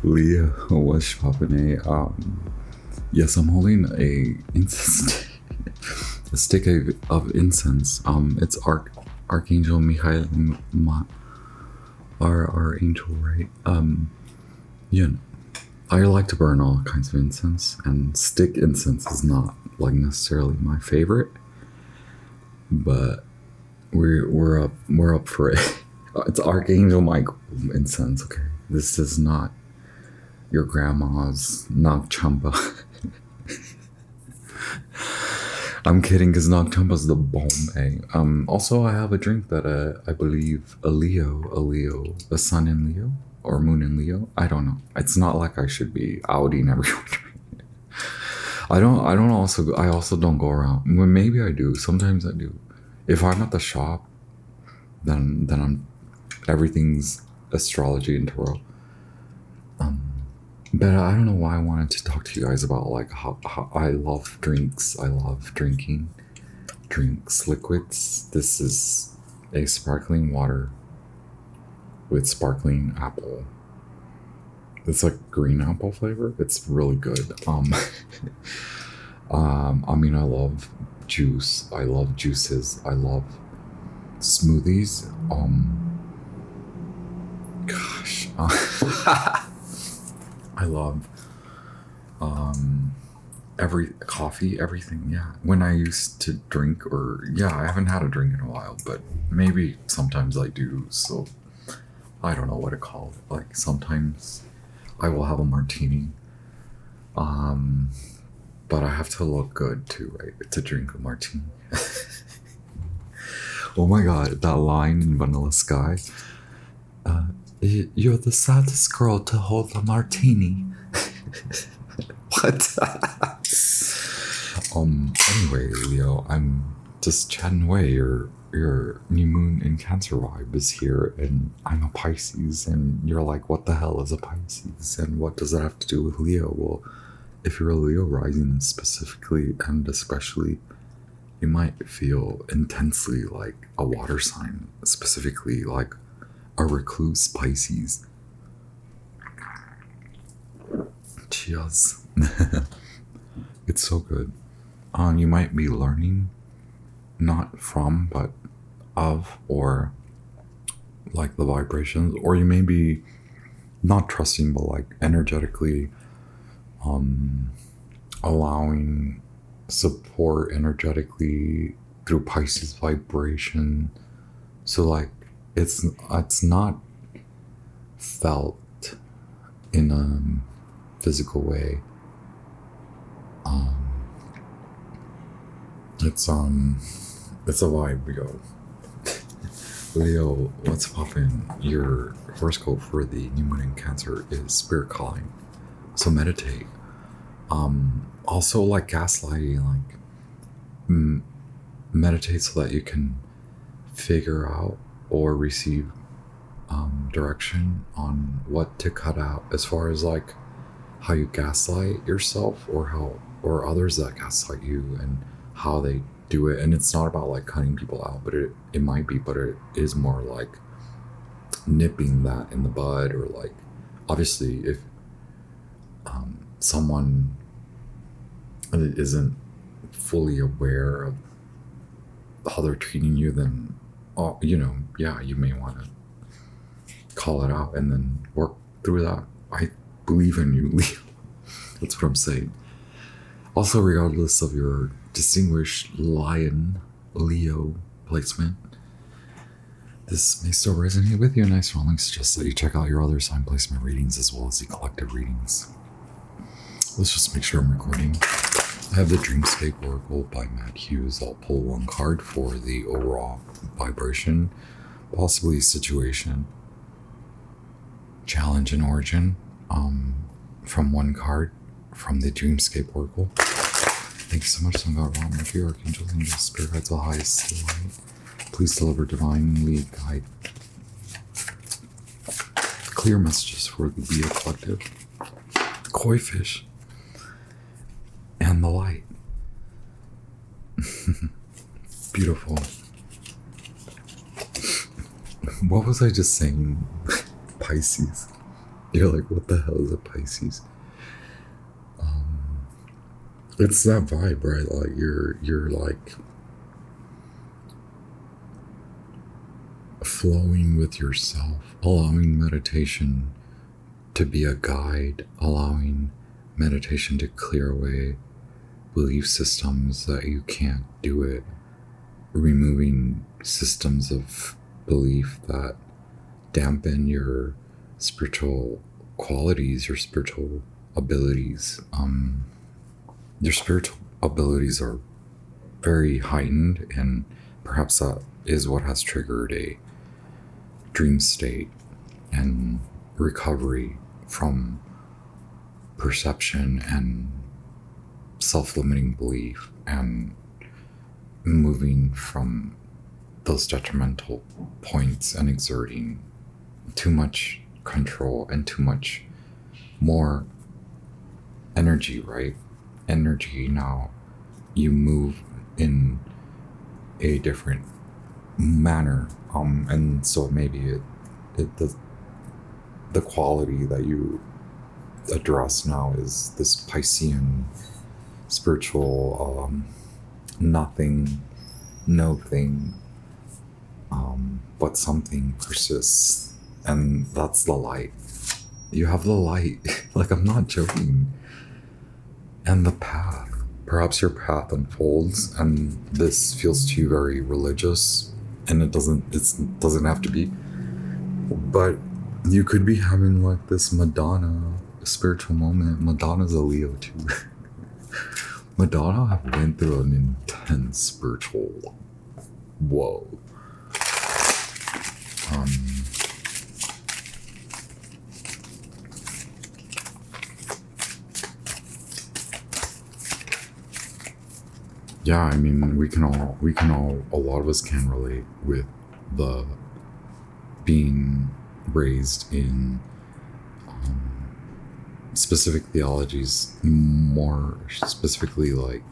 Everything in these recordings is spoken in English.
Leah, what's poppin'? Yes, I'm holding a stick of incense. It's Archangel Michael, our angel, right? You know, I like to burn all kinds of incense, and stick incense is not like necessarily my favorite, but we're up for it. It's Archangel Michael incense. Okay, this is not your grandma's Nag Champa. I'm kidding, because Nag Champa's the bomb, eh? Also, I have a drink that I believe a sun in Leo or moon in Leo. I don't know. It's not like I should be outing everyone. I also don't go around. Well, maybe I do. Sometimes I do. If I'm at the shop, then I'm everything's astrology and tarot. But I don't know why I wanted to talk to you guys about like how I love drinks. I love drinking drinks, liquids. This is a sparkling water with sparkling apple. It's like green apple flavor. It's really good. I mean, I love juice. I love juices. I love smoothies. Gosh. I love every coffee, everything. Yeah. When I used to drink, I haven't had a drink in a while, but maybe sometimes I do. So I don't know what to call it. Like sometimes I will have a martini. But I have to look good too, right? To drink a martini. Oh my god, that line in Vanilla Sky. You're the saddest girl to hold a martini. What? Anyway, Leo, I'm just chatting away. Your new moon in Cancer vibe is here, and I'm a Pisces, and you're like, what the hell is a Pisces? And what does that have to do with Leo? Well, if you're a Leo rising specifically and especially, you might feel intensely like a water sign, specifically like a recluse Pisces. Cheers. It's so good. You might be learning, not from, but of, or like the vibrations, or you may be not trusting, but like energetically allowing support energetically through Pisces vibration. So like it's not felt in a physical way. It's a vibe, yo. Leo, what's poppin'? Your horoscope for the new moon in Cancer is spirit calling. So meditate. Also like gaslighting, like meditate so that you can figure out or receive direction on what to cut out, as far as like how you gaslight yourself or others that gaslight you and how they do it. And it's not about like cutting people out, but it might be, but it is more like nipping that in the bud, or like obviously if someone isn't fully aware of how they're treating you, then you may want to call it out and then work through that. I believe in you, Leo. That's what I'm saying. Also, regardless of your distinguished lion Leo placement, this may still resonate with you, and I strongly suggest that you check out your other sign placement readings as well as the collective readings. Let's just make sure I'm recording. I have the Dreamscape Oracle by Matt Hughes. I'll pull one card for the overall vibration, possibly situation, challenge, and origin, from one card from the Dreamscape Oracle. Thank you so much, Sun God, Ram, Mercury, Archangels, Angels, Spirit Guides, all highest light. Please deliver divine lead guide. Clear messages for the Bia Collective, Koi Fish, and the light. Beautiful. What was I just saying? Pisces. You're like, what the hell is a Pisces? It's that vibe, right? Like you're like flowing with yourself, allowing meditation to be a guide, allowing meditation to clear away belief systems that you can't do it, removing systems of belief that dampen your spiritual qualities, your spiritual abilities. Your spiritual abilities are very heightened, and perhaps that is what has triggered a dream state and recovery from perception and self-limiting belief, and moving from those detrimental points and exerting too much control and too much more energy, right? Energy. Now you move in a different manner, and so maybe the quality that you address now is this Piscean spiritual nothing, no thing, but something persists, and that's the light. You have the light. Like, I'm not joking. And the path, perhaps your path unfolds, and this feels to you very religious, and it doesn't have to be, but you could be having like this Madonna spiritual moment. Madonna's a Leo too. Madonna went through an intense spiritual whoa. Yeah, I mean, we can all, a lot of us can relate with the being raised in specific theologies, more specifically like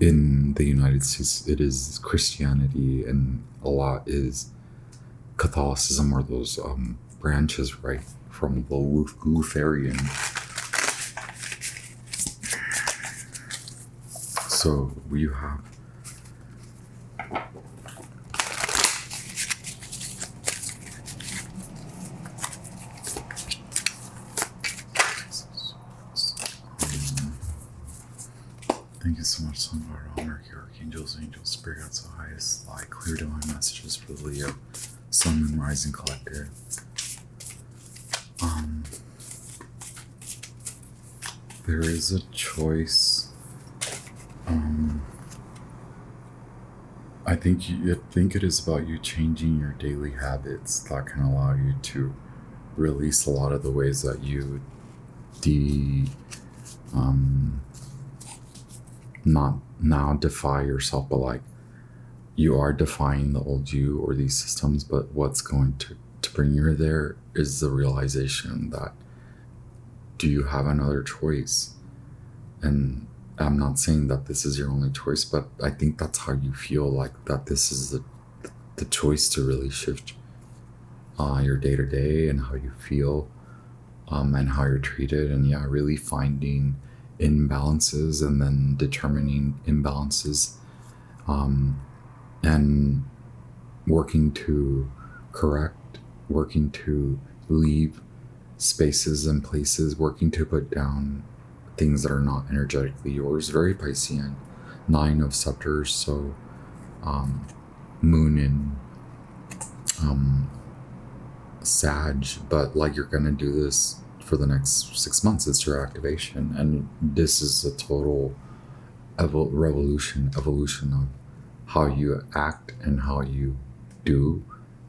in the United States, it is Christianity, and a lot is Catholicism, or those branches, right, from the Lutheran. So you have thank you so much, Sunflower, Mercury, Archangels, Angels, Spirit Guides, the highest light, clear divine messages for the Leo, Sun, Moon, Rising Collective. There is a choice. I think it is about you changing your daily habits that can allow you to release a lot of the ways that you not now defy yourself, but like you are defying the old you or these systems, but what's going to bring you there is the realization that, do you have another choice? And I'm not saying that this is your only choice, but I think that's how you feel, like that this is the choice to really shift your day-to-day and how you feel, and how you're treated, and yeah, really finding imbalances and then determining imbalances, and working to correct, working to leave spaces and places, working to put down things that are not energetically yours. Very Piscean, 9 of scepters. So moon in Sag, but like you're gonna do this for the next 6 months. It's your activation, and this is a total evolution of how you act and how you do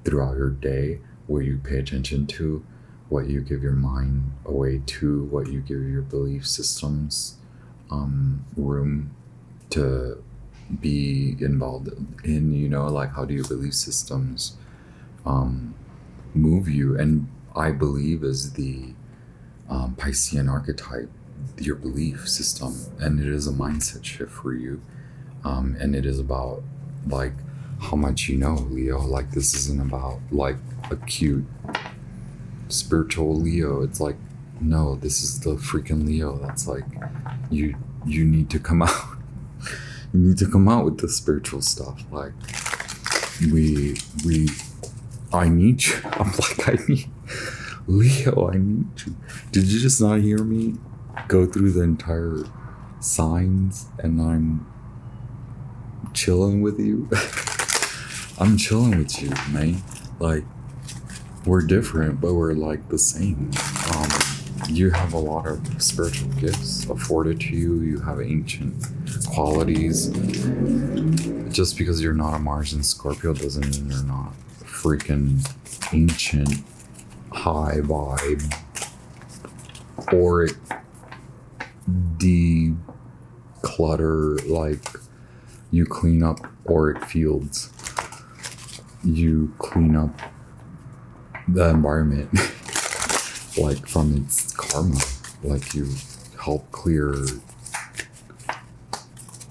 throughout your day, what you pay attention to, what you give your mind away to, what you give your belief systems room to be involved in, you know, like how do your belief systems move you. And I believe is the Piscean archetype, your belief system, and it is a mindset shift for you, and it is about like how much you know, Leo. Like this isn't about like a cute spiritual Leo. It's like, no, this is the freaking Leo. That's like, you need to come out. You need to come out with the spiritual stuff. Like, I need you. I'm like, I need Leo. I need you. Did you just not hear me go through the entire signs and I'm chilling with you? I'm chilling with you, man. Like, we're different, but we're like the same. You have a lot of spiritual gifts afforded to you. You have ancient qualities. Just because you're not a Mars in Scorpio doesn't mean you're not freaking ancient, high vibe, auric, declutter. Like, you clean up auric fields. You clean up the environment. Like, from its karma. Like, you help clear,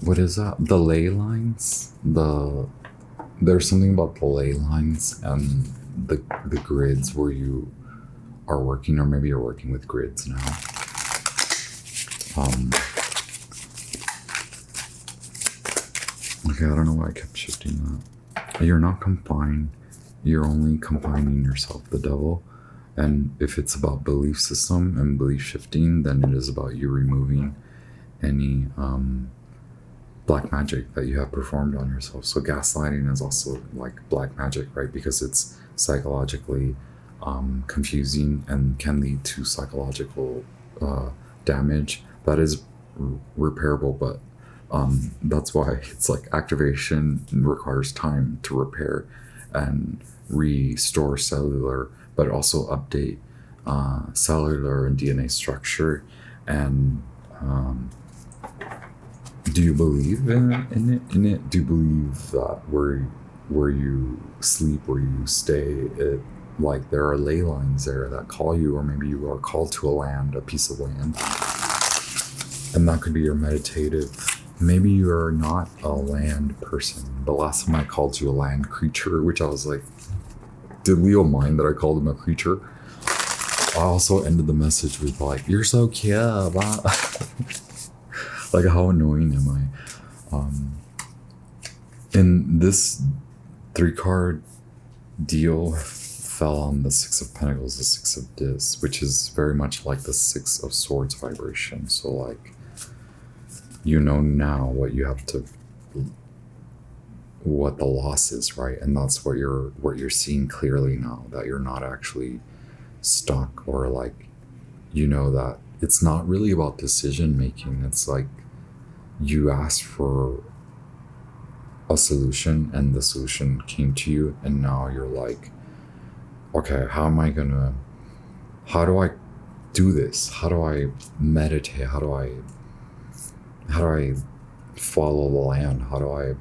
what is that? The ley lines? There's something about the ley lines and the grids where you are working, or maybe you're working with grids now. Okay, I don't know why I kept shifting that. You're not confined. You're only confining yourself, the devil. And if it's about belief system and belief shifting, then it is about you removing any black magic that you have performed on yourself. So gaslighting is also like black magic, right? Because it's psychologically confusing and can lead to psychological damage that is repairable, but that's why it's like activation requires time to repair and restore cellular, but also update cellular and DNA structure. And do you believe in it? Do you believe that where you sleep, where you stay, like there are ley lines there that call you, or maybe you are called to a piece of land, and that could be your meditative. Maybe you are not a land person. The last time I called you a land creature, which I was like, did Leo mind that I called him a creature? I also ended the message with like, you're so cute. Like, how annoying am I? And this 3-card deal fell on the 6 of Pentacles, the 6 of Discs, which is very much like the 6 of Swords vibration. So like, you know now what you have to, what the loss is, right? And that's what you're seeing clearly now, that you're not actually stuck, or like, you know that it's not really about decision making. It's like you asked for a solution and the solution came to you, and now you're like, okay, how do I do this? How do I meditate? How do I follow the land? How do I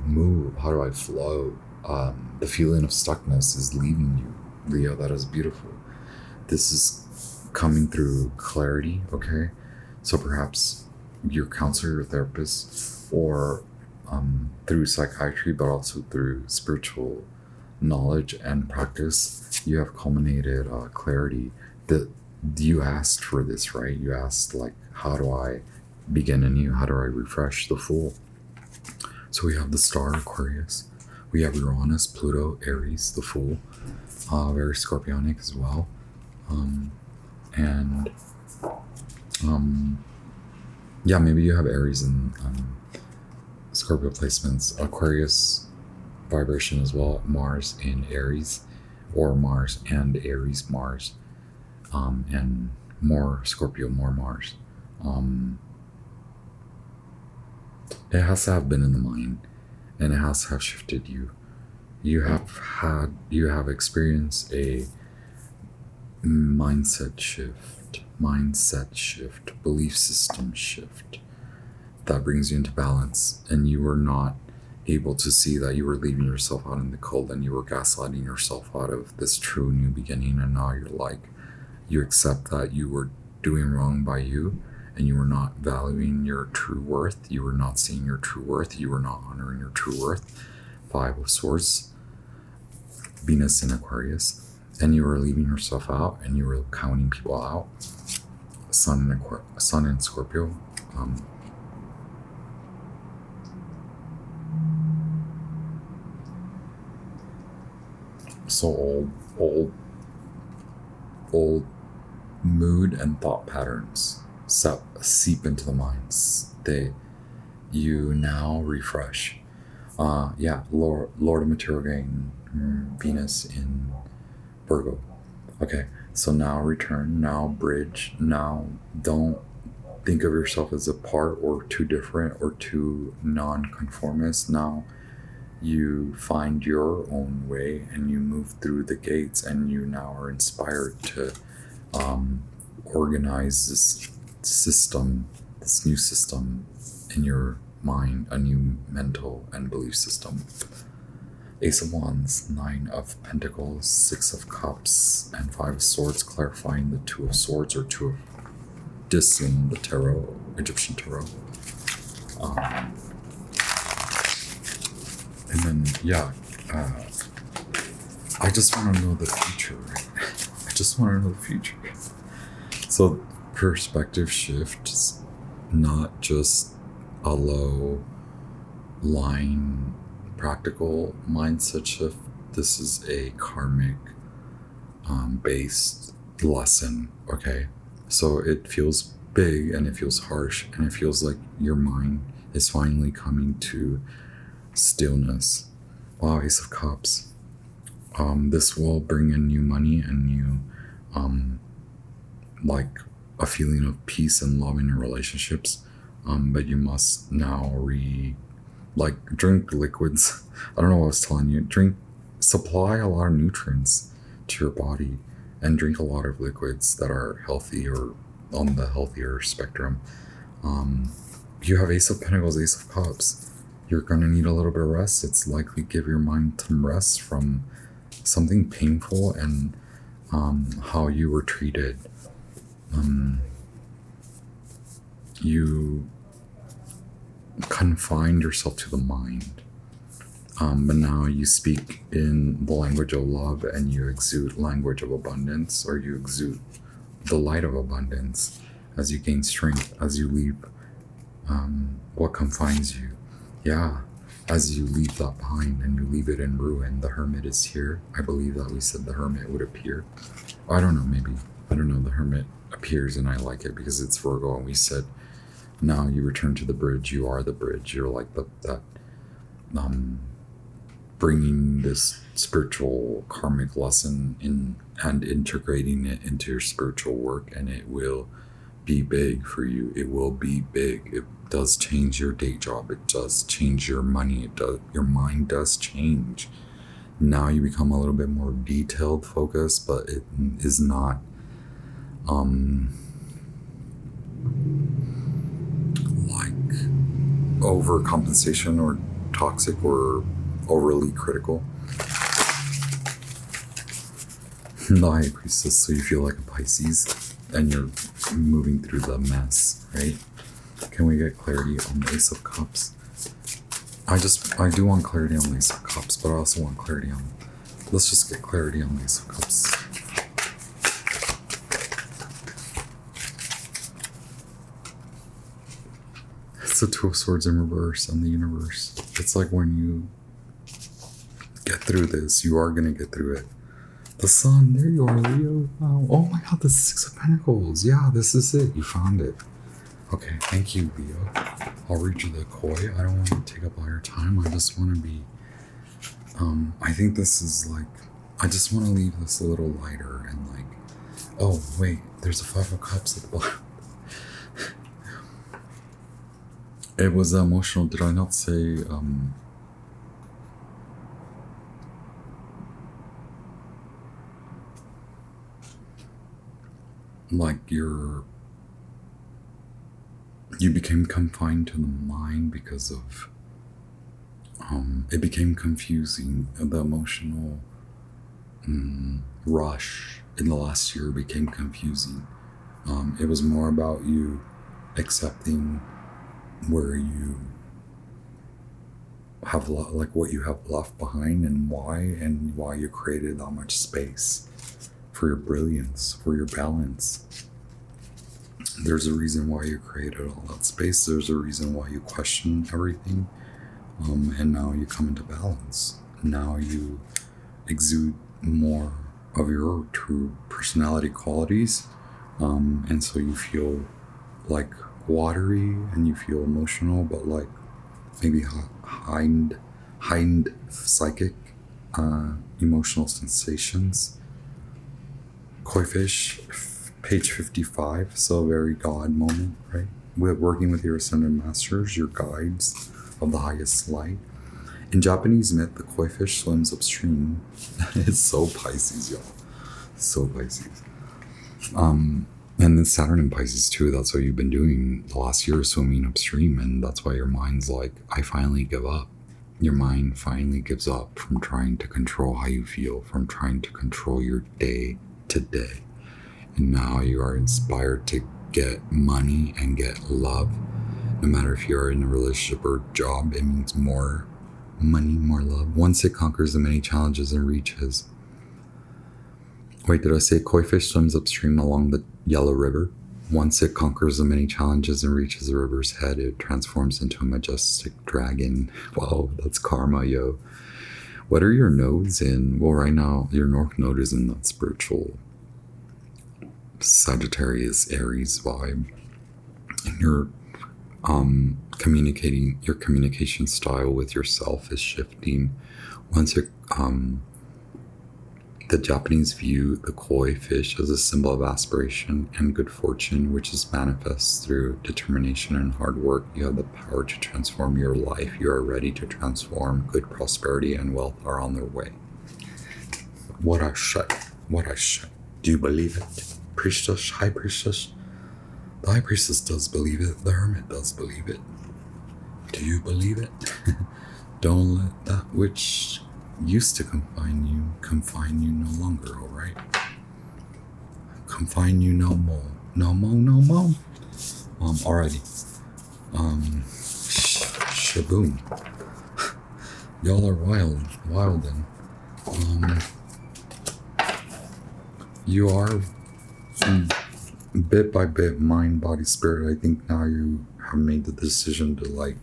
move? How do I flow? The feeling of stuckness is leaving you, Leo. That is beautiful. This is coming through clarity, okay? So perhaps your counselor, your therapist, or through psychiatry, but also through spiritual knowledge and practice, you have culminated clarity. That you asked for this, right? You asked, like, how do I begin anew? How do I refresh the Fool? So we have the star Aquarius. We have Uranus, Pluto, Aries, the Fool. Very scorpionic as well. Yeah, maybe you have Aries and Scorpio placements. Aquarius vibration as well. Mars in Aries, or Mars and Aries, Mars. And more Scorpio, more Mars. It has to have been in the mind, and it has to have shifted you. You have experienced a mindset shift, belief system shift that brings you into balance, and you were not able to see that you were leaving yourself out in the cold, and you were gaslighting yourself out of this true new beginning. And now you're like, you accept that you were doing wrong by you, and you were not valuing your true worth. You were not seeing your true worth. You were not honoring your true worth. 5 of Swords. Venus in Aquarius, and you were leaving yourself out and you were counting people out. Sun in Scorpio. So old mood and thought patterns seep into the minds. You now refresh. Lord of material gain, Venus in Virgo. Okay, so now return, now bridge, now don't think of yourself as a part or too different or too non-conformist. Now you find your own way and you move through the gates, and you now are inspired to organize this system, this new system in your mind, a new mental and belief system. Ace of Wands, 9 of Pentacles, 6 of Cups, and 5 of Swords, clarifying the 2 of Swords or 2 of Dis in the tarot, Egyptian tarot. And then, I just want to know the future, right? I just want to know the future. So, perspective shift is not just a low line practical mindset shift. This is a karmic based lesson, okay? So it feels big and it feels harsh and it feels like your mind is finally coming to stillness. Wow, Ace of Cups. This will bring in new money and new like a feeling of peace and love in your relationships. But you must now drink liquids. I don't know what I was telling you. Supply a lot of nutrients to your body and drink a lot of liquids that are healthy or on the healthier spectrum. You have Ace of Pentacles, Ace of Cups. You're going to need a little bit of rest. It's likely give your mind some rest from something painful and how you were treated. You confined yourself to the mind, but now you speak in the language of love and you exude language of abundance, or you exude the light of abundance as you gain strength, as you leave what confines you. As you leave that behind and you leave it in ruin. The Hermit is here. I believe that we said the Hermit would appear. I don't know, maybe. I don't know. The Hermit appears and I like it because it's Virgo, and we said now you return to the bridge. You are the bridge. You're like that bringing this spiritual karmic lesson in and integrating it into your spiritual work, and it will be big for you. It will be big. It does change your day job. It does change your money. Your mind does change. Now you become a little bit more detailed focused, but it is not like overcompensation or toxic or overly critical. The High Priestess, so you feel like a Pisces and you're moving through the mess, right? Can we get clarity on the Ace of Cups? I do want clarity on the Ace of Cups, but I also want clarity on, let's just get clarity on the Ace of Cups. It's the Two of Swords in reverse on the universe. It's like when you get through this, you are going to get through it. The Sun, there you are, Leo. Wow. Oh my God, the Six of Pentacles. Yeah, this is it. You found it. Okay, thank you, Leo. I'll read you the koi. I don't want to take up all your time. I just want to be, I think this is like, I just want to leave this a little lighter and like, oh wait, there's a Five of Cups at the bottom. It was emotional. Did I not say, like you became confined to the mind because of it became confusing. The emotional rush in the last year became confusing. It was more about you accepting where you have like what you have left behind and why you created that much space for your brilliance, for your balance. There's a reason why you created all that space. There's a reason why you question everything. And now you come into balance. Now you exude more of your true personality qualities. And so you feel like watery and you feel emotional, but like maybe hind psychic emotional sensations. Koi fish, page 55, so a very God moment, right? We're working with your ascended masters, your guides of the highest light. In Japanese myth, the koi fish swims upstream. It's so Pisces, y'all. So Pisces. And then Saturn in Pisces too. That's what you've been doing the last year, swimming upstream. And that's why your mind's like, I finally give up. Your mind finally gives up from trying to control how you feel, from trying to control your day to day. And now you are inspired to get money and get love. No matter if you're in a relationship or job, it means more money, more love. Once it conquers the many challenges and reaches. Wait, did I say koi fish swims upstream along the Yellow River? Once it conquers the many challenges and reaches the river's head, it transforms into a majestic dragon. Wow, that's karma, yo. What are your nodes in? Well, right now, your North Node is in that spiritual Sagittarius, Aries vibe. And your your communication style with yourself is shifting. Once it the Japanese view the koi fish as a symbol of aspiration and good fortune, which is manifest through determination and hard work. You have the power to transform your life. You are ready to transform. Good prosperity and wealth are on their way. What I say. Do you believe it? Priestess, High Priestess? The High Priestess does believe it. The Hermit does believe it. Do you believe it? Don't let that which used to confine you no longer, all right? Confine you no more. No more. Alrighty. Shaboom. Y'all are wildin'. You are bit by bit, mind, body, spirit. I think now you have made the decision to like,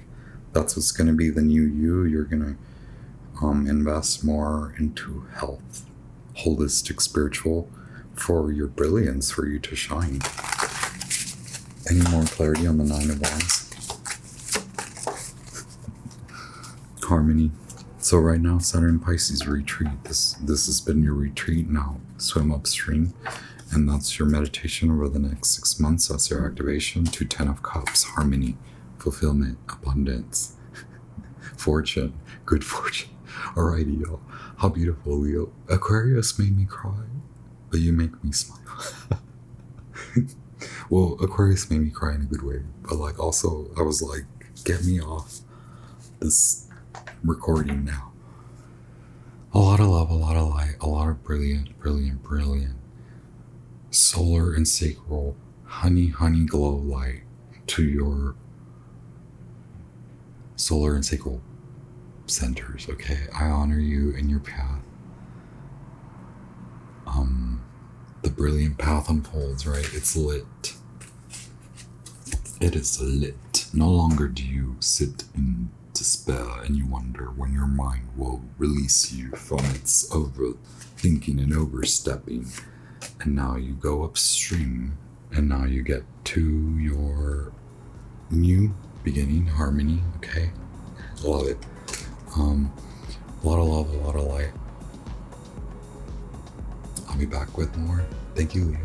that's what's going to be the new you. You're going to invest more into health, holistic, spiritual, for your brilliance, for you to shine. Any more clarity on the 9 of Wands? Harmony. So right now, Saturn Pisces retreat. This has been your retreat. Now swim upstream. And that's your meditation over the next 6 months. That's your activation to 10 of Cups, harmony, fulfillment, abundance, fortune, good fortune. Alrighty, y'all. How beautiful, Leo. Aquarius made me cry, but you make me smile. Well, Aquarius made me cry in a good way, but like also I was like, get me off this recording now. A lot of love, a lot of light, a lot of brilliant solar and sacral honey glow light to your solar and sacral centers. Okay, I honor you in your path. The brilliant path unfolds, right? It's lit. It is lit. No longer do you sit in despair and you wonder when your mind will release you from its overthinking and overstepping. And now you go upstream, and now you get to your new beginning, harmony. Okay, love it. A lot of love, a lot of light. I'll be back with more. Thank you, Leo.